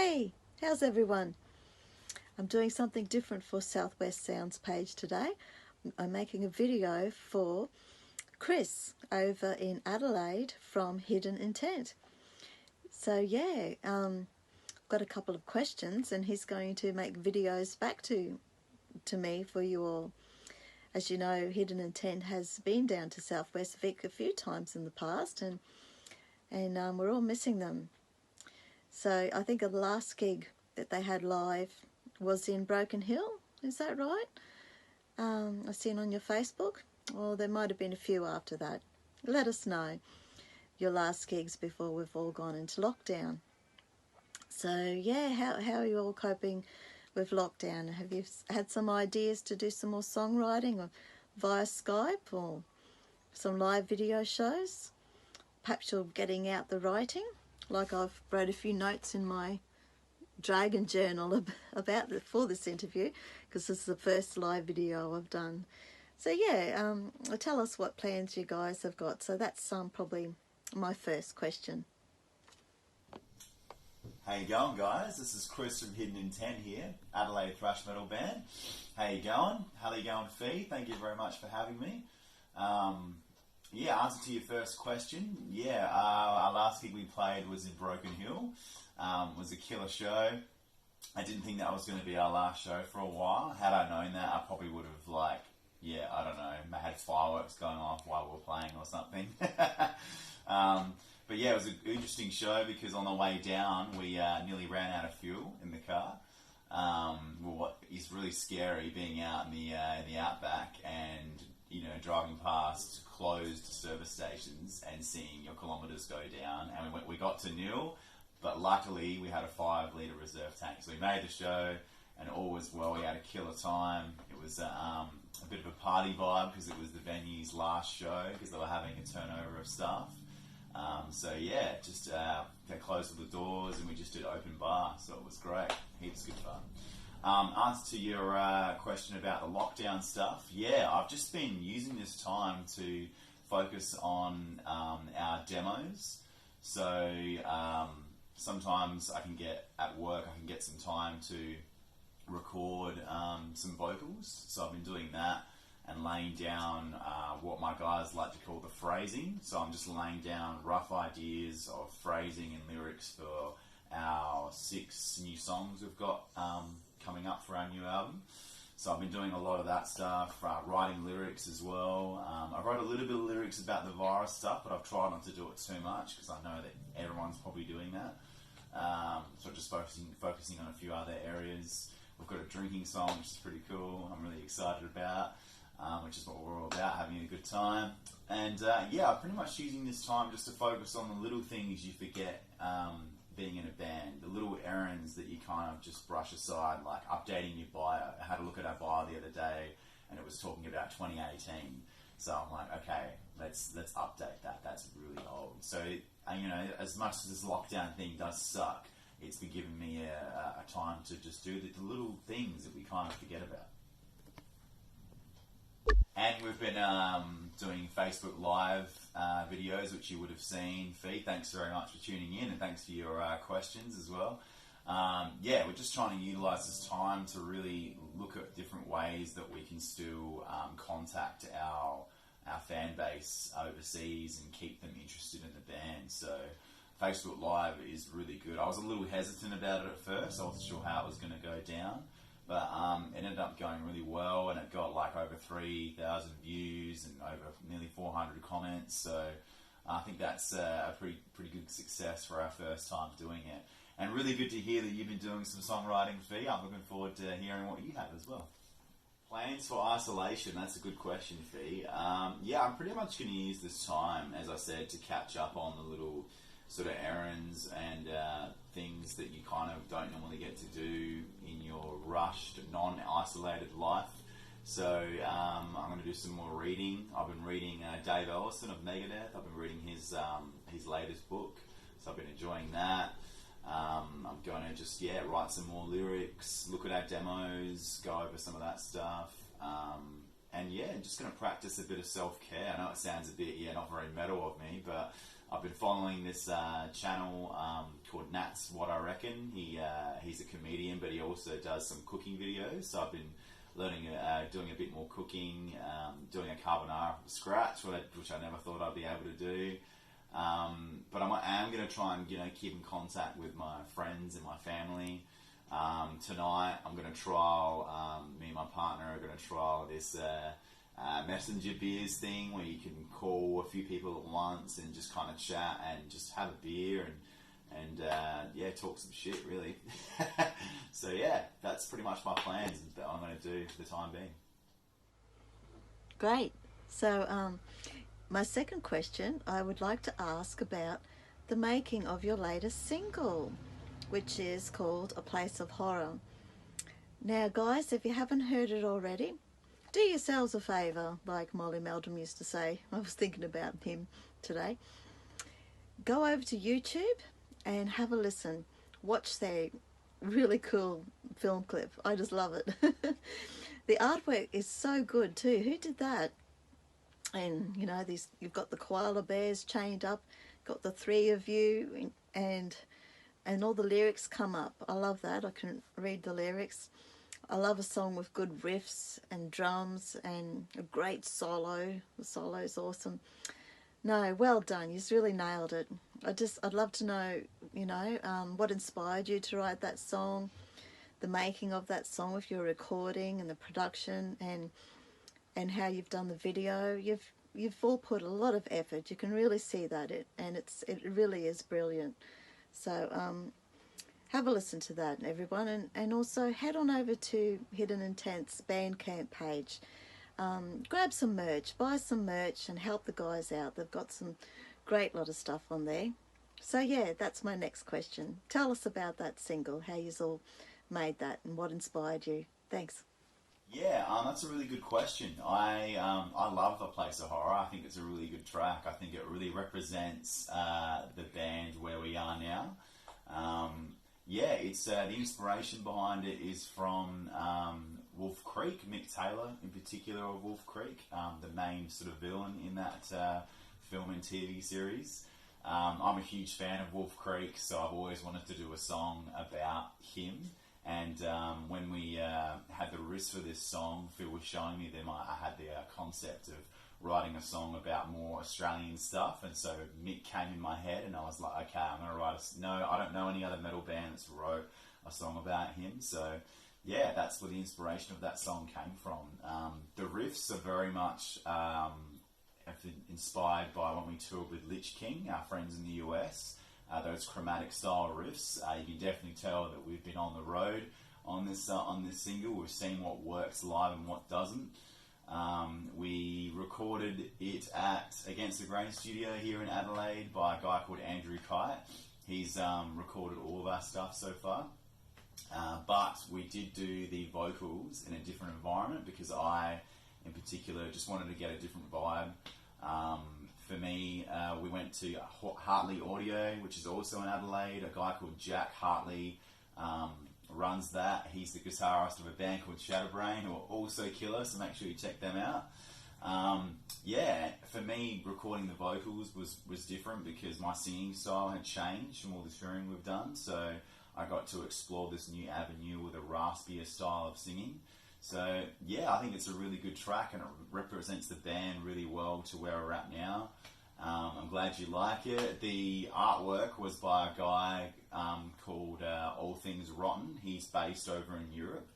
Hey, how's everyone? I'm doing something different for Southwest Sounds page today. I'm making a video for Chris over in Adelaide from Hidden Intent. So yeah, got a couple of questions and he's going to make videos back to me for you all. As you know, Hidden Intent has been down to Southwest VIC a few times in the past and we're all missing them. So I think the last gig that they had live was in Broken Hill, is that right? I've seen on your Facebook, or there might have been a few after that. Let us know your last gigs before we've all gone into lockdown. So yeah, how are you all coping with lockdown? Have you had some ideas to do some more songwriting or via Skype or some live video shows? Perhaps you're getting out the writing, like I've wrote a few notes in my Dragon journal about for this interview, because this is the first live video I've done. So yeah, tell us what plans you guys have got. So that's probably my first question. How you going, guys? This is Chris from Hidden Intent here, Adelaide thrash metal band. How you going? How are you going, Fee? Thank you very much for having me. Yeah, answer to your first question. Yeah, our last gig we played was in Broken Hill. It was a killer show. I didn't think that was going to be our last show for a while. Had I known that, I probably would have, I don't know, had fireworks going off while we were playing or something. But yeah, it was an interesting show because on the way down, we nearly ran out of fuel in the car. What is really scary being out in the outback and, you know, driving past closed service stations and seeing your kilometres go down. And we got to nil, but luckily we had a 5-litre reserve tank. So we made the show and all was well. We had a killer time. It was a bit of a party vibe because it was the venue's last show because they were having a turnover of staff. So yeah, just they closed all the doors and we just did open bar. So it was great. Heaps good fun. Answer to your question about the lockdown stuff. Yeah, I've just been using this time to focus on our demos. So sometimes I can get at work, I can get some time to record some vocals. So I've been doing that and laying down what my guys like to call the phrasing. So I'm just laying down rough ideas of phrasing and lyrics for our 6 new songs we've got coming up for our new album. So I've been doing a lot of that stuff, writing lyrics as well. I wrote a little bit of lyrics about the virus stuff, but I've tried not to do it too much because I know that everyone's probably doing that. So just focusing on a few other areas. We've got a drinking song, which is pretty cool. I'm really excited about, which is what we're all about, having a good time. And yeah, I'm pretty much using this time just to focus on the little things you forget being in a band, the little errands that you kind of just brush aside, like updating your bio. I had a look at our bio the other day and it was talking about 2018. So I'm like, okay, let's update that. That's really old. So, you know, as much as this lockdown thing does suck, it's been giving me a time to just do the little things that we kind of forget about. And we've been doing Facebook Live videos, which you would have seen. Fee, thanks very much for tuning in, and thanks for your questions as well. Yeah, we're just trying to utilise this time to really look at different ways that we can still contact our fan base overseas and keep them interested in the band. So Facebook Live is really good. I was a little hesitant about it at first. I wasn't sure how it was going to go down. But it ended up going really well, and it got like over 3,000 views and over nearly 400 comments. So I think that's a pretty good success for our first time doing it. And really good to hear that you've been doing some songwriting, Fee. I'm looking forward to hearing what you have as well. Plans for isolation, that's a good question, Fee. Yeah, I'm pretty much going to use this time, as I said, to catch up on the little sort of errands and things that you kind of don't normally get to do in your rushed, non-isolated life. So I'm going to do some more reading. I've been reading Dave Ellison of Megadeth. I've been reading his latest book, so I've been enjoying that. I'm going to just, write some more lyrics, look at our demos, go over some of that stuff. And just going to practice a bit of self-care. I know it sounds a bit, not very metal of me, but I've been following this channel called Nat's What I Reckon. He's a comedian, but he also does some cooking videos. So I've been learning, doing a bit more cooking, doing a carbonara from scratch, which I never thought I'd be able to do. But I am going to try and keep in contact with my friends and my family. Tonight I'm going to trial, me and my partner are going to trial this messenger beers thing where you can call a few people at once and just kind of chat and just have a beer and talk some shit really. So yeah, that's pretty much my plans that I'm going to do for the time being. Great. So my second question, I would like to ask about the making of your latest single, which is called A Place of Horror. Now guys, if you haven't heard it already, do yourselves a favour, like Molly Meldrum used to say. I was thinking about him today. Go over to YouTube and have a listen. Watch their really cool film clip. I just love it. The artwork is so good too. Who did that? And you've got the koala bears chained up, got the three of you, and all the lyrics come up. I love that. I can read the lyrics. I love a song with good riffs and drums and a great solo. The solo's awesome. No, well done. You've really nailed it. I'd love to know, what inspired you to write that song, the making of that song with your recording and the production, and how you've done the video. You've all put a lot of effort. You can really see that it really is brilliant. So have a listen to that, everyone, and also head on over to Hidden Intent's Bandcamp page. Grab some merch, buy some merch, and help the guys out. They've got some great lot of stuff on there. So yeah, that's my next question. Tell us about that single, how you all made that, and what inspired you. Thanks. Yeah, that's a really good question. I love A Place of Horror. I think it's a really good track. I think it really represents the band where we are now. It's the inspiration behind it is from Wolf Creek, Mick Taylor in particular of Wolf Creek, the main sort of villain in that film and TV series. I'm a huge fan of Wolf Creek, so I've always wanted to do a song about him. And when we had the riffs for this song, Phil was showing me them, I had the concept of writing a song about more Australian stuff, and so Mick came in my head, and I was like, okay, I'm going to write I don't know any other metal band that's wrote a song about him, so yeah, that's where the inspiration of that song came from. The riffs are very much inspired by when we toured with Lich King, our friends in the US. Those chromatic style riffs, you can definitely tell that we've been on the road on this single. We've seen what works live and what doesn't. We recorded it at Against the Grain studio here in Adelaide by a guy called Andrew Kite. He's recorded all of our stuff so far. But we did do the vocals in a different environment because I, in particular, just wanted to get a different vibe. For me, we went to Hartley Audio, which is also in Adelaide. A guy called Jack Hartley runs that. He's the guitarist of a band called Shatterbrain, who are also killer, so make sure you check them out. For me, recording the vocals was different because my singing style had changed from all the touring we've done, so I got to explore this new avenue with a raspier style of singing. So yeah, I think it's a really good track and it represents the band really well to where we're at now. I'm glad you like it. The artwork was by a guy called All Things Rotten. He's based over in Europe.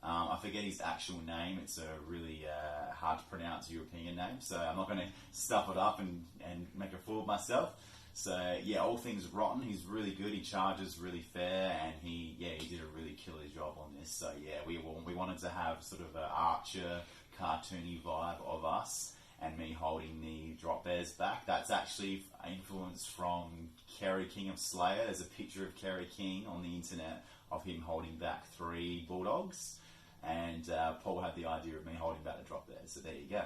I forget his actual name. It's a really hard to pronounce European name, so I'm not going to stuff it up and make a fool of myself. So yeah, All Things Rotten. He's really good. He charges really fair, and he did a really killer job on this. So yeah, we wanted to have sort of an Archer cartoony vibe of us and me holding the drop bears back. That's actually influenced from Kerry King of Slayer. There's a picture of Kerry King on the internet of him holding back 3 bulldogs, and Paul had the idea of me holding back the drop bears. So there you go.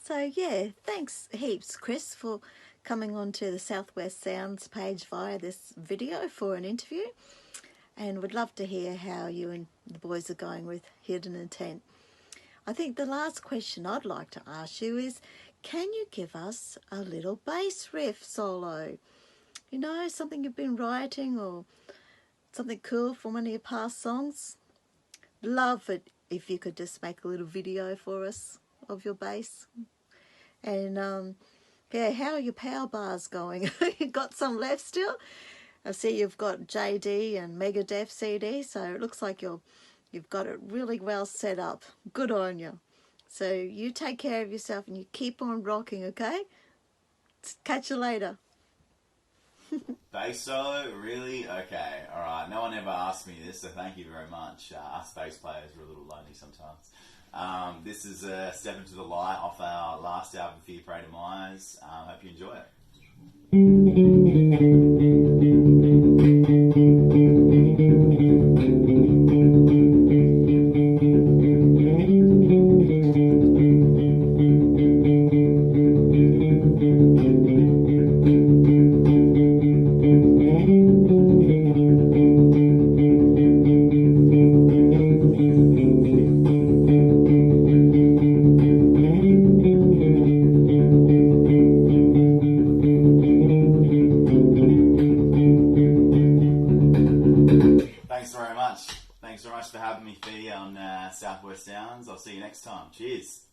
So yeah, thanks heaps, Chris, for coming onto the Southwest Sounds page via this video for an interview, and would love to hear how you and the boys are going with Hidden Intent. I think the last question I'd like to ask you is, can you give us a little bass riff solo? You know, something you've been writing or something cool from one of your past songs. Love it if you could just make a little video for us of your bass. And yeah, how are your power bars going? You got some left still? I see you've got JD and Megadeth CD, so it looks like you've got it really well set up. Good on you. So you take care of yourself and you keep on rocking, okay? Catch you later. Bass solo? Really? Okay, alright. No one ever asked me this, so thank you very much. Us bass players are a little lonely sometimes. This is a Step Into the Light off our last album, Fear, Prey, Demise. Hope you enjoy it. Thanks very much for having me, Fee, on Southwest Sounds. I'll see you next time. Cheers.